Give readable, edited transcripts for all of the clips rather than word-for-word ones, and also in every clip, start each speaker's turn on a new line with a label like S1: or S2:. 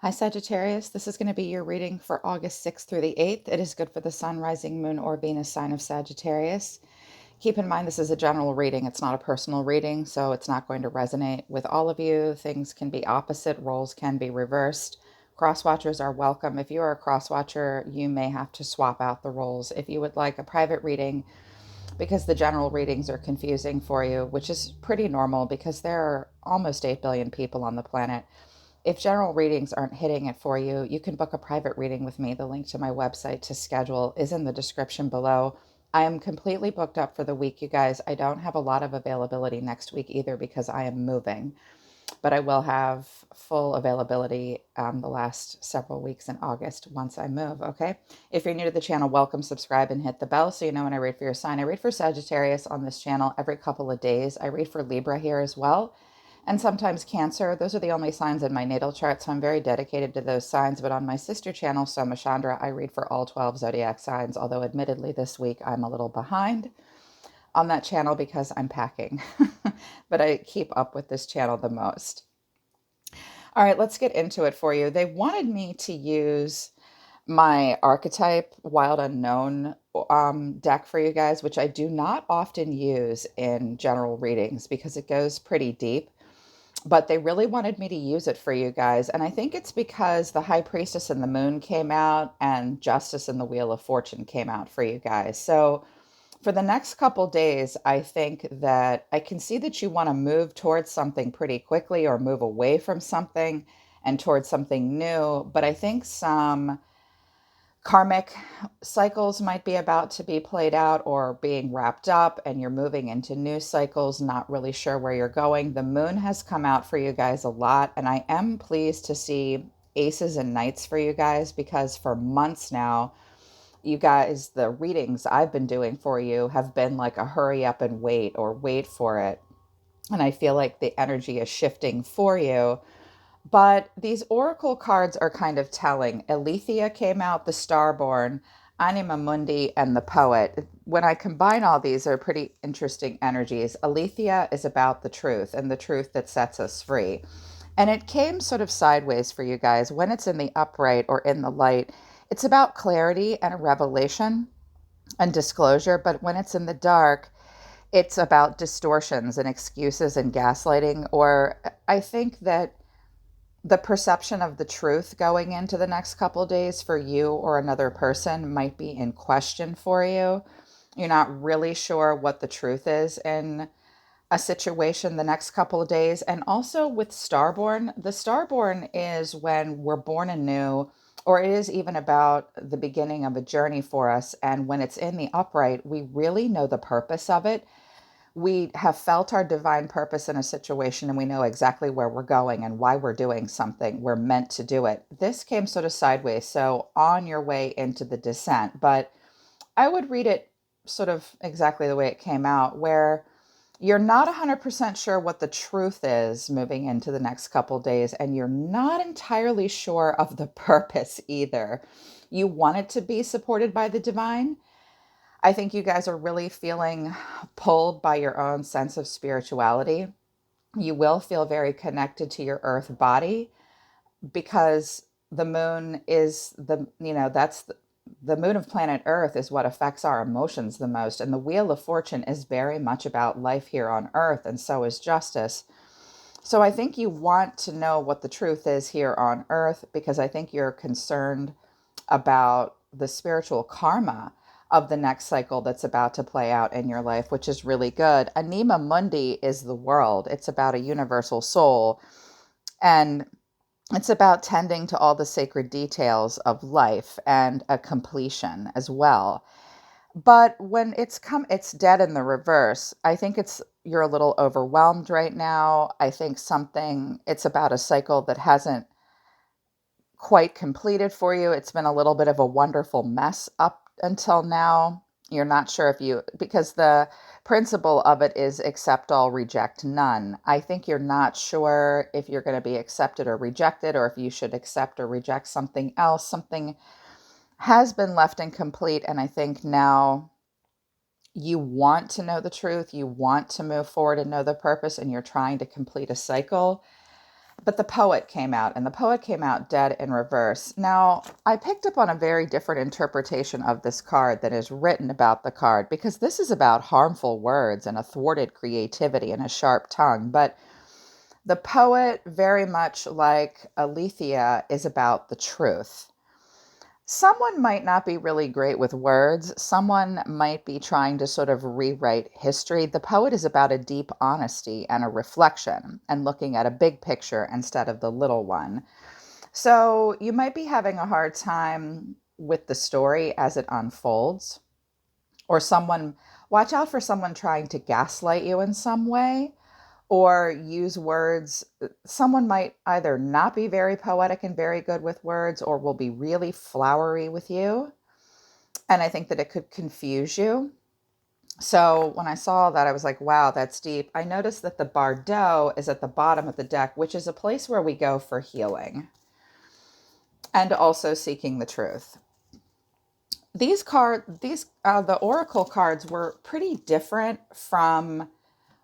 S1: Hi Sagittarius, this is going to be your reading for August 6th through the 8th. It is good for the Sun, Rising, Moon, or Venus sign of Sagittarius. Keep in mind this is a general reading, it's not a personal reading, so it's not going to resonate with all of you. Things can be opposite, roles can be reversed. Cross watchers are welcome. If you are a cross watcher, you may have to swap out the roles. If you would like a private reading, because the general readings are confusing for you, which is pretty normal because there are almost 8 billion people on the planet. If general readings aren't hitting it for you, you can book a private reading with me. The link to my website to schedule is in the description below. I am completely booked up for the week, you guys. I don't have a lot of availability next week either because I am moving, but I will have full availability the last several weeks in August once I move, okay? If you're new to the channel, welcome, subscribe, and hit the bell so you know when I read for your sign. I read for Sagittarius on this channel every couple of days. I read for Libra here as well, and sometimes Cancer. Those are the only signs in my natal chart, so I'm very dedicated to those signs. But on my sister channel, Soma Chandra, I read for all 12 zodiac signs, although admittedly this week I'm a little behind on that channel because I'm packing. But I keep up with this channel the most. All right, let's get into it for you. They wanted me to use my archetype Wild Unknown deck for you guys, which I do not often use in general readings because it goes pretty deep, but they really wanted me to use it for you guys. And I think it's because the High Priestess and the Moon came out and Justice and the Wheel of Fortune came out for you guys. So for the next couple days, I think that I can see that you want to move towards something pretty quickly or move away from something and towards something new. But I think some karmic cycles might be about to be played out or being wrapped up, and you're moving into new cycles, not really sure where you're going. The moon has come out for you guys a lot, and I am pleased to see aces and knights for you guys because for months now, you guys, the readings I've been doing for you have been like a hurry up and wait or wait for it. And I feel like the energy is shifting for you. But these oracle cards are kind of telling. Alethea came out, the Starborn, Anima Mundi, and the Poet. When I combine all these, they're pretty interesting energies. Alethea is about the truth and the truth that sets us free. And it came sort of sideways for you guys. When it's in the upright or in the light, it's about clarity and a revelation and disclosure. But when it's in the dark, it's about distortions and excuses and gaslighting. Or I think that the perception of the truth going into the next couple of days for you or another person might be in question for you. You're not really sure what the truth is in a situation the next couple of days. And also with Starborn, the Starborn is when we're born anew, or it is even about the beginning of a journey for us. And when it's in the upright, we really know the purpose of it. We have felt our divine purpose in a situation and we know exactly where we're going and why we're doing something. We're meant to do it. This came sort of sideways, so on your way into the descent. But I would read it sort of exactly the way it came out, where you're not 100% sure what the truth is moving into the next couple days, and you're not entirely sure of the purpose either. You want it to be supported by the divine. I think you guys are really feeling pulled by your own sense of spirituality. You will feel very connected to your earth body because the moon is that's the moon of planet Earth is what affects our emotions the most. And the Wheel of Fortune is very much about life here on Earth, and so is justice. So I think you want to know what the truth is here on Earth because I think you're concerned about the spiritual karma of the next cycle that's about to play out in your life, which is really good. Anima Mundi is the world. It's about a universal soul. And it's about tending to all the sacred details of life and a completion as well. But when it's dead in the reverse. I think you're a little overwhelmed right now. I think it's about a cycle that hasn't quite completed for you. It's been a little bit of a wonderful mess up until now. You're not sure because the principle of it is accept all, reject none. I think you're not sure if you're going to be accepted or rejected, or if you should accept or reject something else. Something has been left incomplete, and I think now you want to know the truth. You want to move forward and know the purpose, and you're trying to complete a cycle. But the poet came out, and the poet came out dead in reverse. Now, I picked up on a very different interpretation of this card that is written about the card, because this is about harmful words and a thwarted creativity and a sharp tongue. But the poet, very much like Alethea, is about the truth. Someone might not be really great with words. Someone might be trying to sort of rewrite history. The poet is about a deep honesty and a reflection and looking at a big picture instead of the little one. So you might be having a hard time with the story as it unfolds, or someone, watch out for someone trying to gaslight you in some way or use words. Someone might either not be very poetic and very good with words or will be really flowery with you. And I think that it could confuse you. So when I saw that, I was like, wow, that's deep. I noticed that the Bardo is at the bottom of the deck, which is a place where we go for healing and also seeking the truth. The Oracle cards were pretty different from,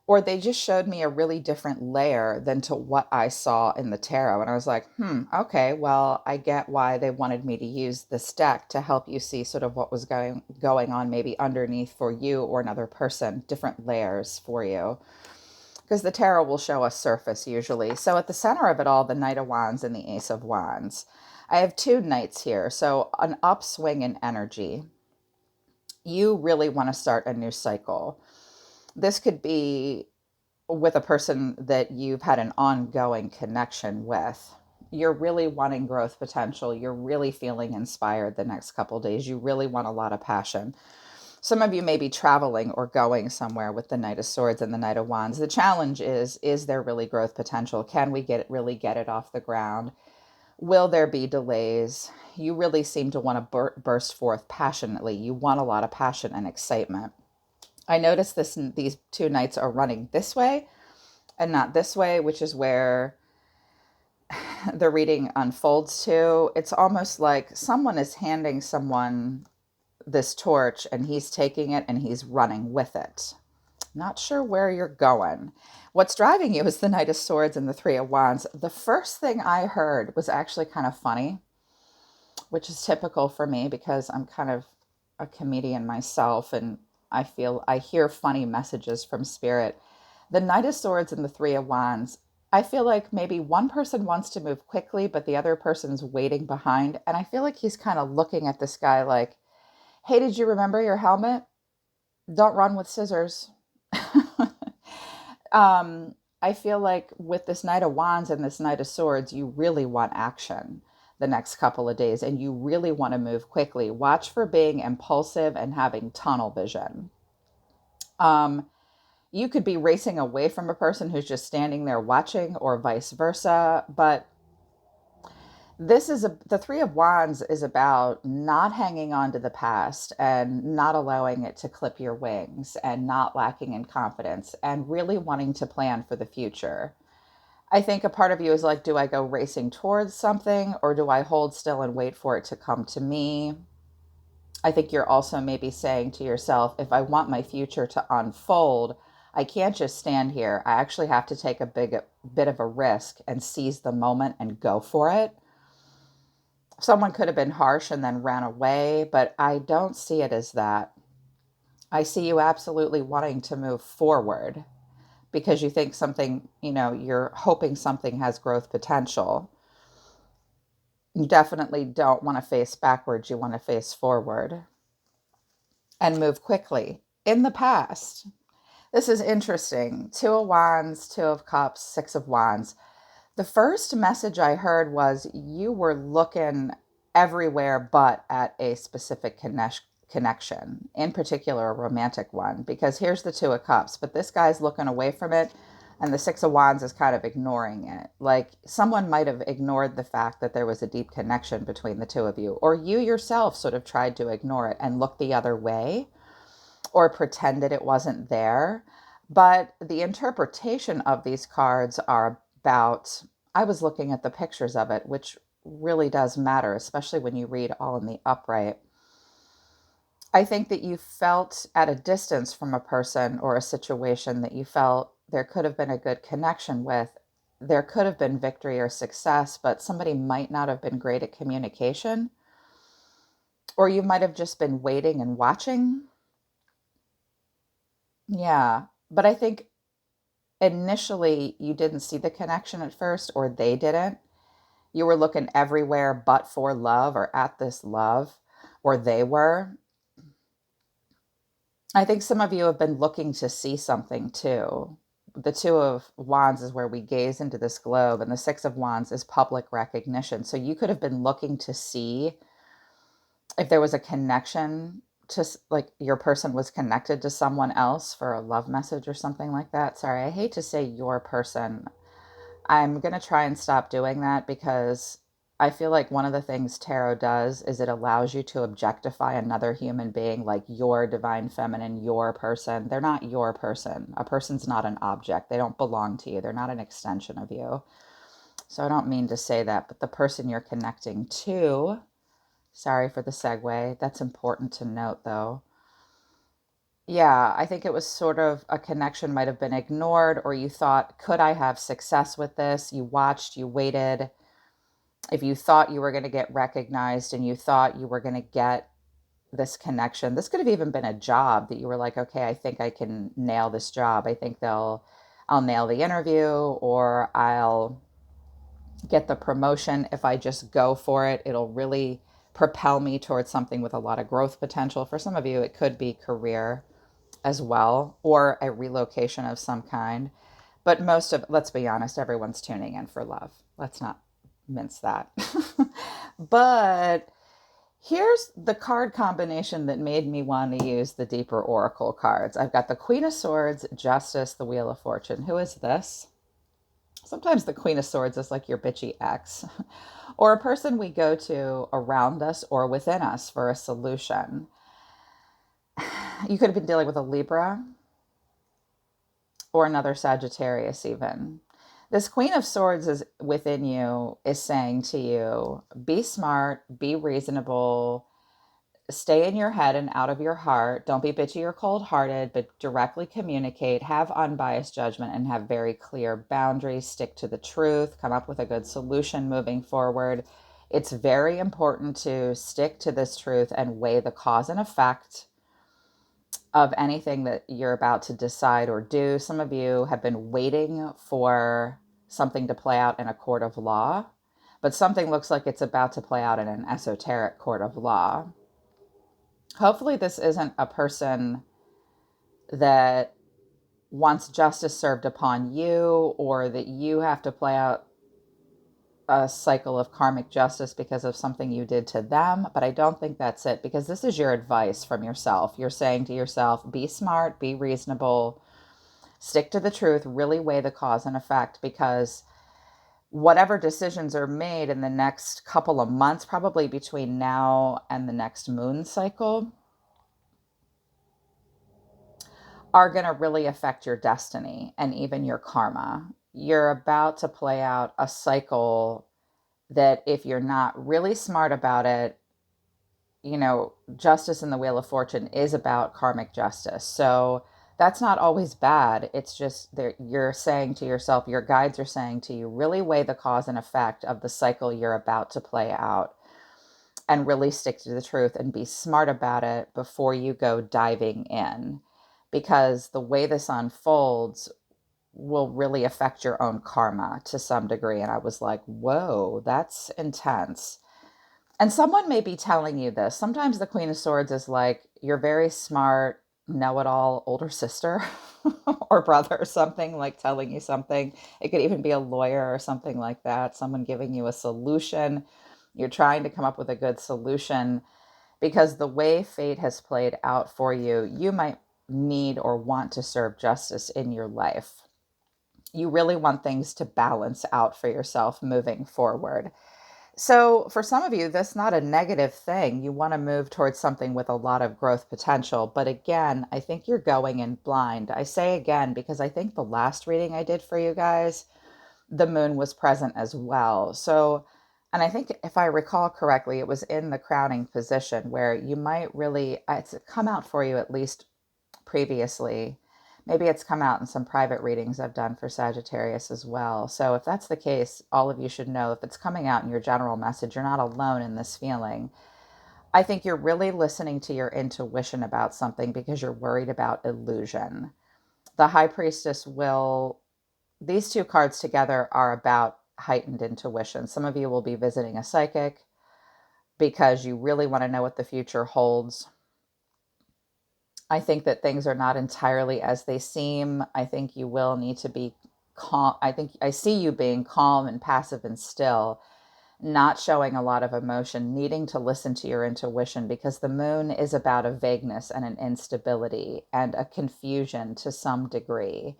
S1: or they just showed me a really different layer than to what I saw in the tarot. And I was like, okay, well, I get why they wanted me to use this deck to help you see sort of what was going on maybe underneath for you or another person, different layers for you. Because the tarot will show us surface usually. So at the center of it all, the Knight of Wands and the Ace of Wands. I have two knights here, so an upswing in energy. You really want to start a new cycle. This could be with a person that you've had an ongoing connection with. You're really wanting growth potential. You're really feeling inspired the next couple days. You really want a lot of passion. Some of you may be traveling or going somewhere with the Knight of Swords and the Knight of Wands. The challenge is there really growth potential? Can we really get it off the ground? Will there be delays? You really seem to want to burst forth passionately. You want a lot of passion and excitement. I noticed these two knights are running this way and not this way, which is where the reading unfolds to. It's almost like someone is handing someone this torch and he's taking it and he's running with it. Not sure where you're going. What's driving you is the Knight of Swords and the Three of Wands. The first thing I heard was actually kind of funny, which is typical for me because I'm kind of a comedian myself and I hear funny messages from spirit. The Knight of Swords and the Three of Wands, I feel like maybe one person wants to move quickly, but the other person's waiting behind. And I feel like he's kind of looking at this guy like, hey, did you remember your helmet? Don't run with scissors. I feel like with this Knight of Wands and this Knight of Swords, you really want action the next couple of days and you really want to move quickly. Watch for being impulsive and having tunnel vision. You could be racing away from a person who's just standing there watching or vice versa, but the Three of Wands is about not hanging on to the past and not allowing it to clip your wings and not lacking in confidence and really wanting to plan for the future. I think a part of you is like, do I go racing towards something or do I hold still and wait for it to come to me? I think you're also maybe saying to yourself, if I want my future to unfold, I can't just stand here. I actually have to take a bit of a risk and seize the moment and go for it. Someone could have been harsh and then ran away, but I don't see it as that. I see you absolutely wanting to move forward because you think something, you're hoping something has growth potential. You definitely don't want to face backwards. You want to face forward and move quickly. In the past, this is interesting. Two of Wands, Two of Cups, Six of Wands. The first message I heard was you were looking everywhere but at a specific connection, in particular a romantic one, because here's the Two of Cups, but this guy's looking away from it, and the Six of Wands is kind of ignoring it. Like someone might have ignored the fact that there was a deep connection between the two of you, or you yourself sort of tried to ignore it and look the other way, or pretended it wasn't there. But the interpretation of these cards are about, I was looking at the pictures of it, which really does matter, especially when you read all in the upright. I think that you felt at a distance from a person or a situation that you felt there could have been a good connection with. there could have been victory or success, but somebody might not have been great at communication, or you might have just been waiting and watching. Yeah. But I think initially you didn't see the connection at first, or they didn't. You were looking everywhere but for love or at this love, or they were. I think some of you have been looking to see something too. The Two of Wands is where we gaze into this globe, and the Six of Wands is public recognition. So you could have been looking to see if there was a connection to, like, your person was connected to someone else for a love message or something like that. Sorry, I hate to say your person. I'm going to try and stop doing that because I feel like one of the things tarot does is it allows you to objectify another human being, like your divine feminine, your person. They're not your person. A person's not an object. They don't belong to you. They're not an extension of you. So I don't mean to say that, but the person you're connecting to, sorry for the segue. That's important to note though. Yeah, I think it was sort of a connection might have been ignored, or you thought, could I have success with this? You watched, you waited. If you thought you were going to get recognized and you thought you were going to get this connection, this could have even been a job that you were like, okay, I think I can nail this job. I think I'll nail the interview, or I'll get the promotion. If I just go for it, it'll really propel me towards something with a lot of growth potential. For some of you, it could be career as well, or a relocation of some kind. But let's be honest, everyone's tuning in for love. Let's not mince that. But here's the card combination that made me want to use the deeper oracle cards. I've got the Queen of Swords, Justice, the Wheel of Fortune. Who is this? Sometimes the Queen of Swords is like your bitchy ex, or a person we go to around us or within us for a solution. You could have been dealing with a Libra or another Sagittarius even. This Queen of Swords is within you, is saying to you, be smart, be reasonable, stay in your head and out of your heart. Don't be bitchy or cold hearted, but directly communicate, have unbiased judgment, and have very clear boundaries. Stick to the truth, come up with a good solution moving forward. It's very important to stick to this truth and weigh the cause and effect of anything that you're about to decide or do. Some of you have been waiting for something to play out in a court of law, but something looks like it's about to play out in an esoteric court of law. Hopefully, this isn't a person that wants justice served upon you, or that you have to play out a cycle of karmic justice because of something you did to them. But I don't think that's it, because this is your advice from yourself. You're saying to yourself, be smart, be reasonable, stick to the truth, really weigh the cause and effect, because whatever decisions are made in the next couple of months, probably between now and the next moon cycle, are going to really affect your destiny and even your karma. You're about to play out a cycle that, if you're not really smart about it, justice in the Wheel of Fortune is about karmic justice. So that's not always bad. It's just that you're saying to yourself, your guides are saying to you, really weigh the cause and effect of the cycle you're about to play out, and really stick to the truth and be smart about it before you go diving in. Because the way this unfolds will really affect your own karma to some degree. And I was like, whoa, that's intense. And someone may be telling you this. Sometimes the Queen of Swords is like your very smart, know it all older sister or brother or something, like telling you something. It could even be a lawyer or something like that, someone giving you a solution. You're trying to come up with a good solution, because the way fate has played out for you, you might need or want to serve justice in your life. You really want things to balance out for yourself moving forward. So for some of you, that's not a negative thing. You want to move towards something with a lot of growth potential. But again, I think you're going in blind. I say again because I think the last reading I did for you guys, the moon was present as well. So, and I think if I recall correctly, it was in the crowning position where you might really, it's come out for you at least previously, Maybe it's come out in some private readings I've done for Sagittarius as well. So if that's the case, all of you should know if it's coming out in your general message, you're not alone in this feeling. I think you're really listening to your intuition about something because you're worried about illusion. The High Priestess will, these two cards together are about heightened intuition. Some of you will be visiting a psychic because you really want to know what the future holds. I think that things are not entirely as they seem. I think you will need to be calm. I think I see you being calm and passive and still, not showing a lot of emotion, needing to listen to your intuition because the moon is about a vagueness and an instability and a confusion to some degree.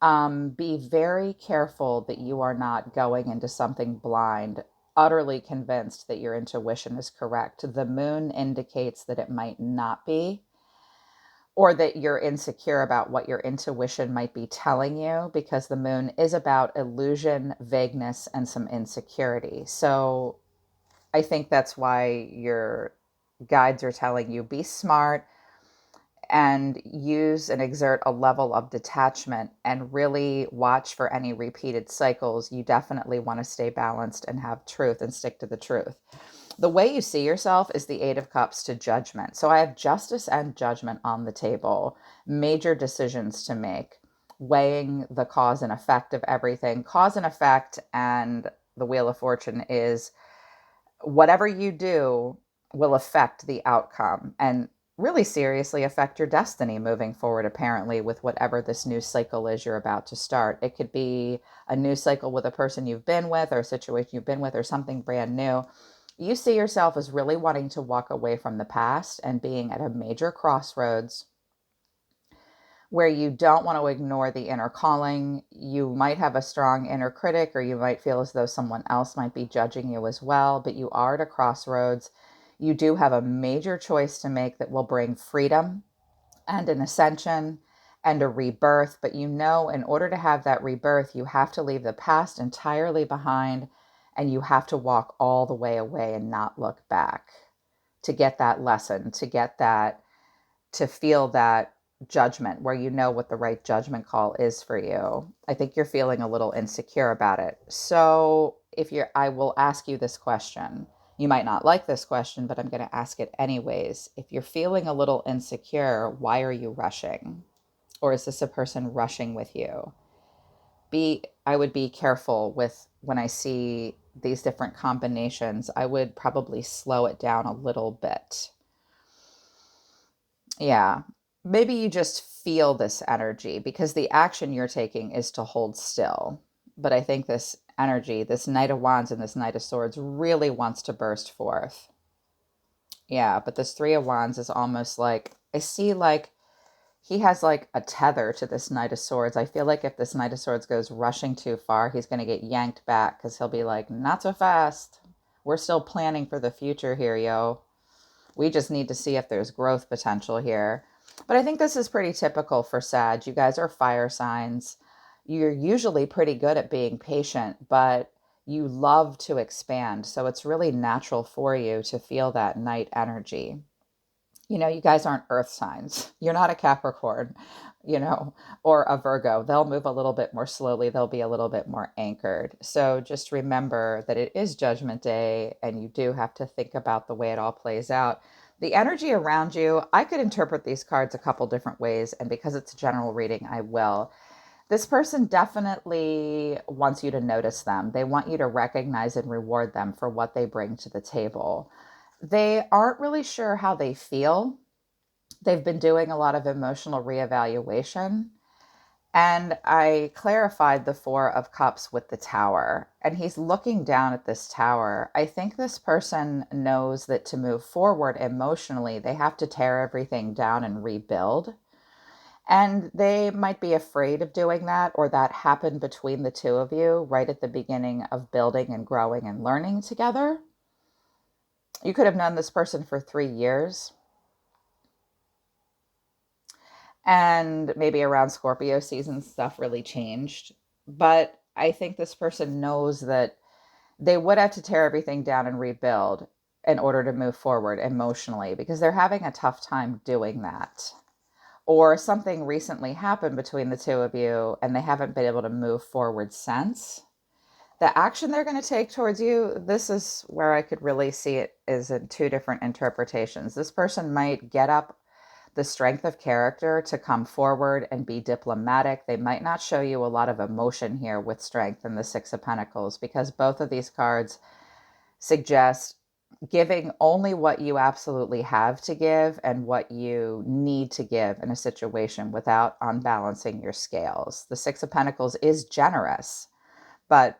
S1: Be very careful that you are not going into something blind, utterly convinced that your intuition is correct. The moon indicates that it might not be, or that you're insecure about what your intuition might be telling you, because the moon is about illusion, vagueness, and some insecurity. So I think that's why your guides are telling you be smart and use and exert a level of detachment and really watch for any repeated cycles. You definitely want to stay balanced and have truth and stick to the truth. The way you see yourself is the Eight of Cups to Judgment. So I have justice and judgment on the table, major decisions to make, weighing the cause and effect of everything. Cause and effect and the Wheel of Fortune is whatever you do will affect the outcome and really seriously affect your destiny moving forward, apparently, with whatever this new cycle is you're about to start. It could be a new cycle with a person you've been with or a situation you've been with or something brand new. You see yourself as really wanting to walk away from the past and being at a major crossroads where you don't want to ignore the inner calling. You might have a strong inner critic, or you might feel as though someone else might be judging you as well, but you are at a crossroads. You do have a major choice to make that will bring freedom and an ascension and a rebirth. But you know, in order to have that rebirth, you have to leave the past entirely behind and you have to walk all the way away and not look back to get that lesson, to get that, to feel that judgment where you know what the right judgment call is for you. I think you're feeling a little insecure about it. So I will ask you this question. You might not like this question, but I'm going to ask it anyways. If you're feeling a little insecure, why are you rushing? Or is this a person rushing with you? I would be careful with when I see these different combinations. I would probably slow it down a little bit. Yeah. Maybe you just feel this energy because the action you're taking is to hold still. But I think this energy, this Knight of Wands and this Knight of Swords, really wants to burst forth. Yeah, but this Three of Wands is almost like, I see like he has like a tether to this Knight of Swords. I feel like if this Knight of Swords goes rushing too far, he's going to get yanked back because he'll be like, not so fast. We're still planning for the future here, yo. We just need to see if there's growth potential here. But I think this is pretty typical for Sag. You guys are fire signs. You're usually pretty good at being patient, but you love to expand. So it's really natural for you to feel that night energy. You know, you guys aren't earth signs. You're not a Capricorn, you know, or a Virgo. They'll move a little bit more slowly. They'll be a little bit more anchored. So just remember that it is Judgment Day and you do have to think about the way it all plays out. The energy around you, I could interpret these cards a couple different ways. And because it's a general reading, I will. This person definitely wants you to notice them. They want you to recognize and reward them for what they bring to the table. They aren't really sure how they feel. They've been doing a lot of emotional reevaluation. And I clarified the Four of Cups with the Tower. And he's looking down at this tower. I think this person knows that to move forward emotionally, they have to tear everything down and rebuild. And they might be afraid of doing that, or that happened between the two of you right at the beginning of building and growing and learning together. You could have known this person for 3 years. And maybe around Scorpio season, stuff really changed. But I think this person knows that they would have to tear everything down and rebuild in order to move forward emotionally because they're having a tough time doing that. or something recently happened between the two of you and they haven't been able to move forward since. The action they're going to take towards you, this is where I could really see it is in two different interpretations. This person might get up the strength of character to come forward and be diplomatic. They might not show you a lot of emotion here with strength in the Six of Pentacles, because both of these cards suggest giving only what you absolutely have to give and what you need to give in a situation without unbalancing your scales. The Six of Pentacles is generous, but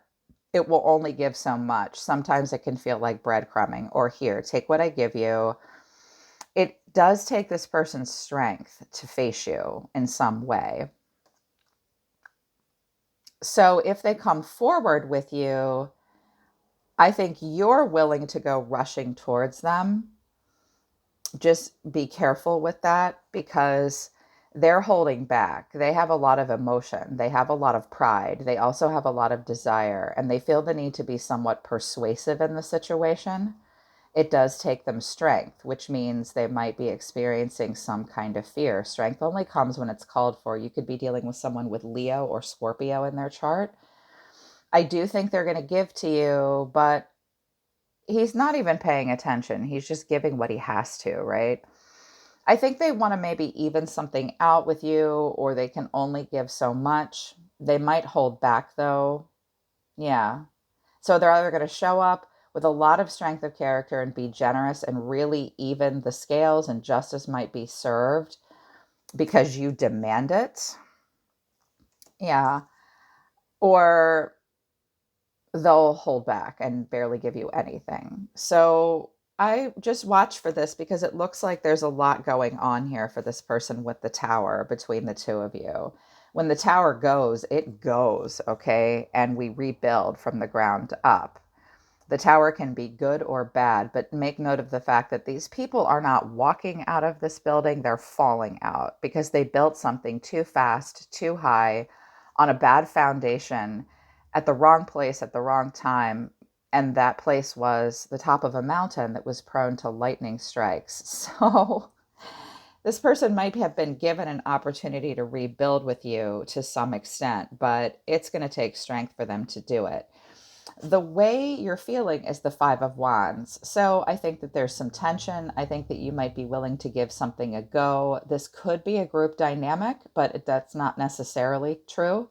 S1: it will only give so much. Sometimes it can feel like breadcrumbing, or here, take what I give you. It does take this person's strength to face you in some way. So if they come forward with you, I think you're willing to go rushing towards them. Just be careful with that, because they're holding back. They have a lot of emotion. They have a lot of pride. They also have a lot of desire, and they feel the need to be somewhat persuasive in the situation. It does take them strength, which means they might be experiencing some kind of fear. Strength only comes when it's called for. You could be dealing with someone with Leo or Scorpio in their chart. I do think they're going to give to you, but he's not even paying attention. He's just giving what he has to, right? I think they want to maybe even something out with you, or they can only give so much. They might hold back though. Yeah. So they're either going to show up with a lot of strength of character and be generous and really even the scales, and justice might be served because you demand it. Yeah. Or they'll hold back and barely give you anything. So I just watch for this, because it looks like there's a lot going on here for this person with the Tower between the two of you. When the Tower goes, it goes, okay? And we rebuild from the ground up. The Tower can be good or bad, but make note of the fact that these people are not walking out of this building, they're falling out because they built something too fast, too high, on a bad foundation, at the wrong place at the wrong time. And that place was the top of a mountain that was prone to lightning strikes. So this person might have been given an opportunity to rebuild with you to some extent, but it's going to take strength for them to do it. The way you're feeling is the Five of Wands. So I think that there's some tension. I think that you might be willing to give something a go. This could be a group dynamic, but that's not necessarily true.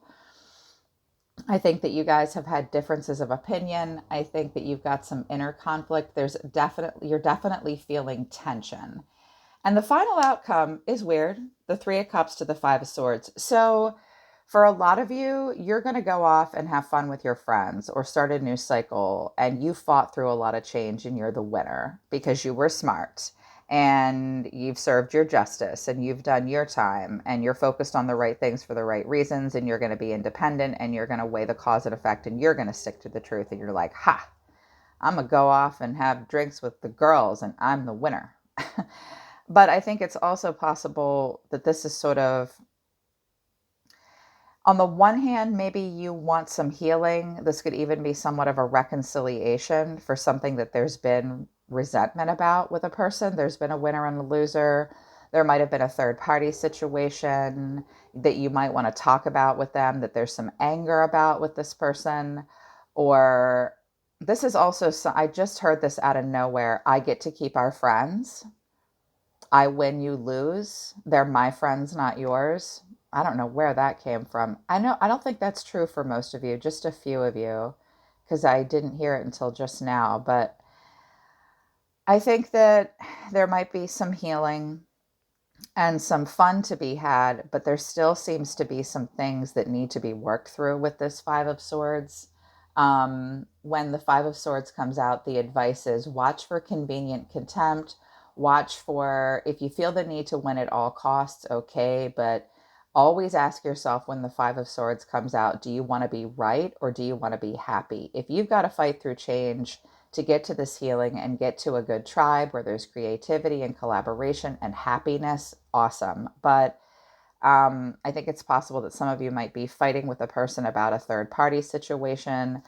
S1: I think that you guys have had differences of opinion. I think that you've got some inner conflict. You're definitely feeling tension. And the final outcome is weird. The Three of Cups to the Five of Swords. So for a lot of you, you're going to go off and have fun with your friends or start a new cycle. And you fought through a lot of change and you're the winner because you were smart and you've served your justice and you've done your time and you're focused on the right things for the right reasons, and you're going to be independent and you're going to weigh the cause and effect and you're going to stick to the truth. And you're like, ha, I'm going to go off and have drinks with the girls and I'm the winner. But I think it's also possible that this is sort of, on the one hand, maybe you want some healing. This could even be somewhat of a reconciliation for something that there's been resentment about with a person. There's been a winner and a loser. There might have been a third party situation that you might want to talk about with them, that there's some anger about with this person. Or this is also, I just heard this out of nowhere. I get to keep our friends. I win, you lose. They're my friends, not yours. I don't know where that came from. I don't think that's true for most of you, just a few of you, because I didn't hear it until just now. But I think that there might be some healing and some fun to be had, but there still seems to be some things that need to be worked through with this Five of Swords. When the Five of Swords comes out, the advice is watch for convenient contempt. Watch for, if you feel the need to win at all costs, okay, but always ask yourself when the Five of Swords comes out, do you want to be right or do you want to be happy? If you've got to fight through change to get to this healing and get to a good tribe where there's creativity and collaboration and happiness, awesome. But I think it's possible that some of you might be fighting with a person about a third party situation.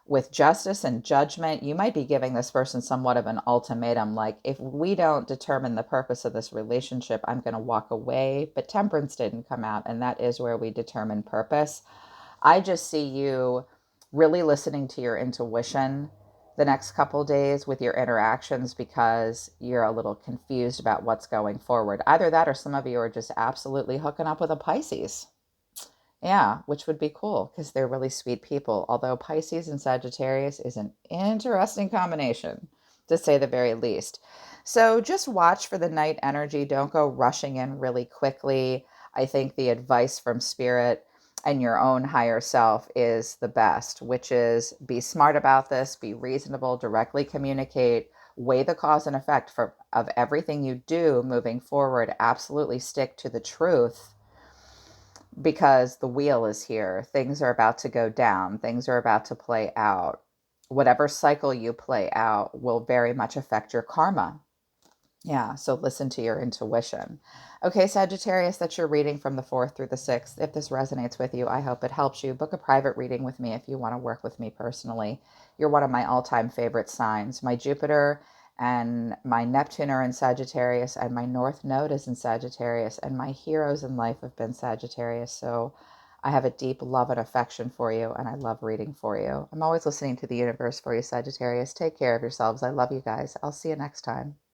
S1: with justice and judgment. You might be giving this person somewhat of an ultimatum, like, if we don't determine the purpose of this relationship, I'm going to walk away. But temperance didn't come out, and that is where we determine purpose. I just see you really listening to your intuition the next couple days with your interactions, because you're a little confused about what's going forward. Either that, or some of you are just absolutely hooking up with a Pisces. Yeah, which would be cool because they're really sweet people. Although Pisces and Sagittarius is an interesting combination, to say the very least. So just watch for the night energy. Don't go rushing in really quickly. I think the advice from Spirit and your own higher self is the best, which is be smart about this, be reasonable, directly communicate, weigh the cause and effect of everything you do moving forward. Absolutely stick to the truth, because the wheel is here. Things are about to go down. Things are about to play out. Whatever cycle you play out will very much affect your karma. Yeah, so listen to your intuition. Okay, Sagittarius, that's your reading from the 4th through the 6th. If this resonates with you, I hope it helps you. Book a private reading with me if you want to work with me personally. You're one of my all-time favorite signs. My Jupiter and my Neptune are in Sagittarius, and my North Node is in Sagittarius, and my heroes in life have been Sagittarius. So I have a deep love and affection for you, and I love reading for you. I'm always listening to the universe for you, Sagittarius. Take care of yourselves. I love you guys. I'll see you next time.